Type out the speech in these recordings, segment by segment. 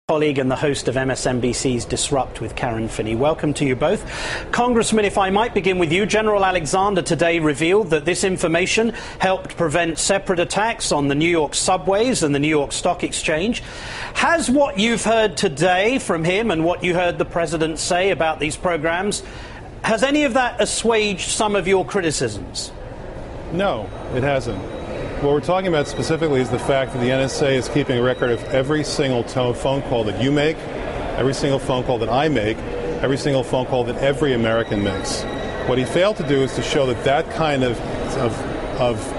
Colleague and the host of MSNBC's Disrupt with Karen Finney. Welcome to you both. Congressman, if I might begin with you, General Alexander today revealed that this information helped prevent separate attacks on the New York subways and the New York Stock Exchange. Has what you've heard today from him and what you heard the president say about these programs, has any of that assuaged some of your criticisms? No, it hasn't. What we're talking about specifically is the fact that the NSA is keeping a record of every single phone call that you make, every single phone call that I make, every single phone call that every American makes. What he failed to do is to show that that kind of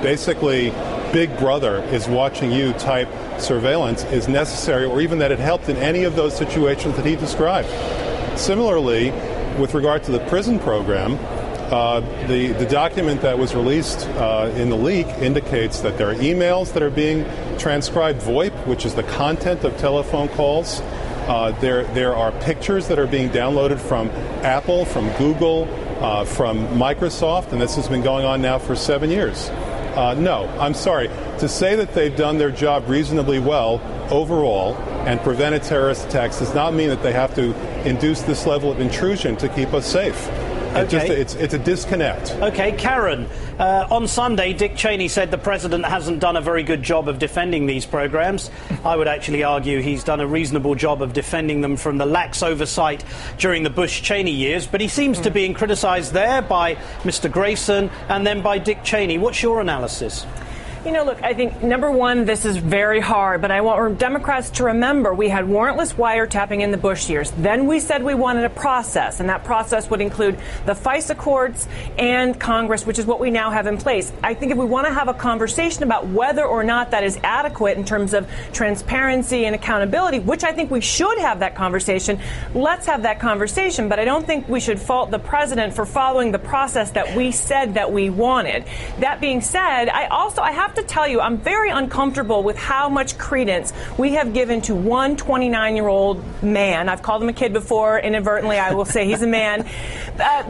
basically Big Brother is watching you type surveillance is necessary, or even that it helped in any of those situations that he described. Similarly, with regard to the prison program, the document that was released in the leak indicates that there are emails that are being transcribed VoIP, which is the content of telephone calls. There are pictures that are being downloaded from Apple, from Google, from Microsoft, and this has been going on now for 7 years. No, I'm sorry. To say that they've done their job reasonably well overall and prevented terrorist attacks does not mean that they have to induce this level of intrusion to keep us safe. Okay. It's a disconnect. Okay, Karen, on Sunday, Dick Cheney said the president hasn't done a very good job of defending these programs. I would actually argue he's done a reasonable job of defending them from the lax oversight during the Bush-Cheney years, but he seems to be being criticized there by Mr. Grayson and then by Dick Cheney. What's your analysis? You know, look, I think, number one, this is very hard, but I want Democrats to remember we had warrantless wiretapping in the Bush years. Then we said we wanted a process, and that process would include the FISA courts and Congress, which is what we now have in place. I think if we want to have a conversation about whether or not that is adequate in terms of transparency and accountability, which I think we should have that conversation, let's have that conversation. But I don't think we should fault the president for following the process that we said that we wanted. That being said, I have to tell you, I'm very uncomfortable with how much credence we have given to one 29-year-old man. I've called him a kid before, inadvertently. I will say he's a man.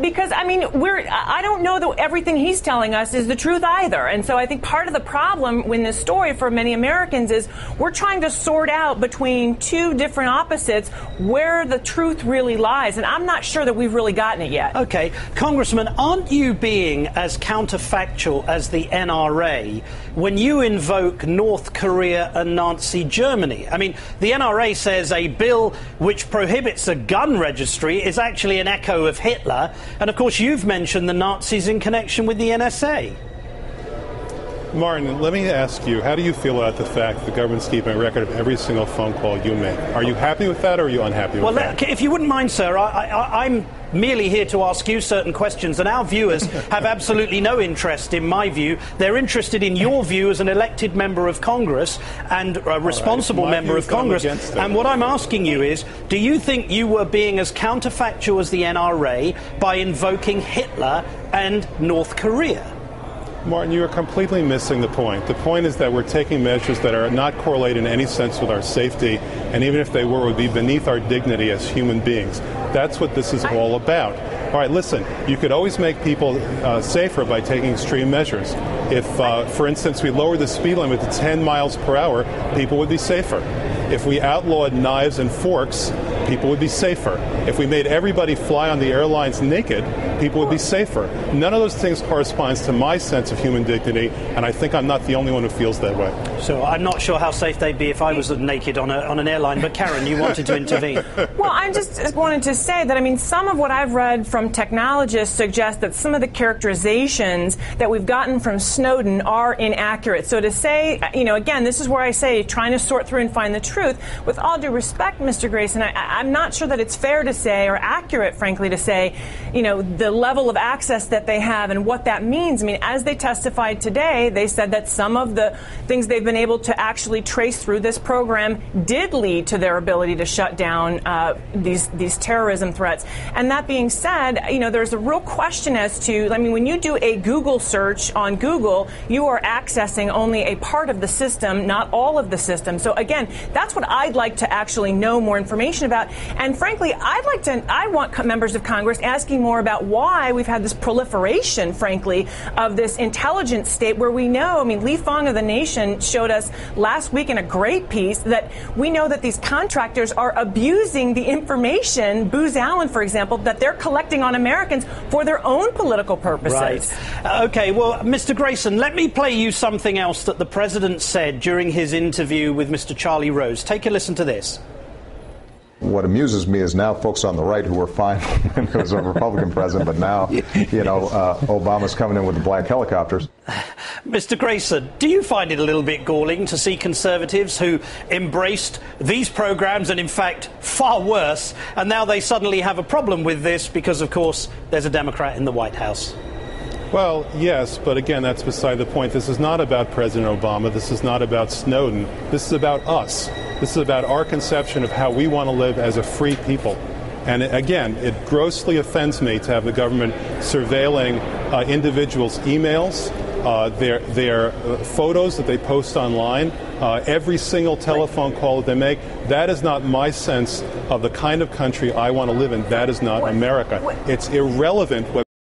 Because, I mean, I don't know that everything he's telling us is the truth either. And so I think part of the problem in this story for many Americans is we're trying to sort out between two different opposites where the truth really lies. And I'm not sure that we've really gotten it yet. Okay. Congressman, aren't you being as counterfactual as the NRA when you invoke North Korea and Nazi Germany? I mean, the NRA says a bill which prohibits a gun registry is actually an echo of Hitler. And, of course, you've mentioned the Nazis in connection with the NSA. Martin, let me ask you, how do you feel about the fact that the government's keeping a record of every single phone call you make? Are you happy with that, or are you unhappy with that? Well, if you wouldn't mind, sir, I'm merely here to ask you certain questions, and our viewers have absolutely no interest in my view. They're interested in your view as an elected member of Congress and a responsible member of Congress. And what I'm asking you is, do you think you were being as counterfactual as the NRA by invoking Hitler and North Korea? Martin, you are completely missing the point. The point is that we're taking measures that are not correlated in any sense with our safety, and even if they were, it would be beneath our dignity as human beings. That's what this is all about. All right, listen, you could always make people safer by taking extreme measures. If, for instance, we lowered the speed limit to 10 miles per hour, people would be safer. If we outlawed knives and forks, people would be safer. If we made everybody fly on the airlines naked, people would be safer. None of those things corresponds to my sense of human dignity, and I think I'm not the only one who feels that way. So I'm not sure how safe they'd be if I was naked on an airline, but Karen, you wanted to intervene. Well, I just wanted to say that, I mean, some of what I've read from technologists suggest that some of the characterizations that we've gotten from Snowden are inaccurate. So to say, you know, again, this is where I say trying to sort through and find the truth. With all due respect, Mr. Grayson, I'm not sure that it's fair to say, or accurate, frankly, to say, you know, the level of access that they have and what that means. I mean, as they testified today, they said that some of the things they've been able to actually trace through this program did lead to their ability to shut down these terrorism threats. And that being said, you know, there's a real question as to, I mean, when you do a Google search on Google, you are accessing only a part of the system, not all of the system. So again, that's what I'd like to actually know more information about. And frankly, I want members of Congress asking more about why we've had this proliferation, frankly, of this intelligence state where we know, I mean, Lee Fong of The Nation showed us last week in a great piece that we know that these contractors are abusing the information, Booz Allen, for example, that they're collecting on Americans for their own political purposes. Right. Okay, well, Mr. Grayson, let me play you something else that the president said during his interview with Mr. Charlie Rose. Take a listen to this. What amuses me is now folks on the right who were fine when there was a Republican president, but now, Obama's coming in with the black helicopters. Mr. Grayson, do you find it a little bit galling to see conservatives who embraced these programs and, in fact, far worse, and now they suddenly have a problem with this because, of course, there's a Democrat in the White House? Well, yes, but again, that's beside the point. This is not about President Obama. This is not about Snowden. This is about us. This is about our conception of how we want to live as a free people. And again, it grossly offends me to have the government surveilling individuals' emails, their photos that they post online, every single telephone call that they make. That is not my sense of the kind of country I want to live in. That is not America. It's irrelevant what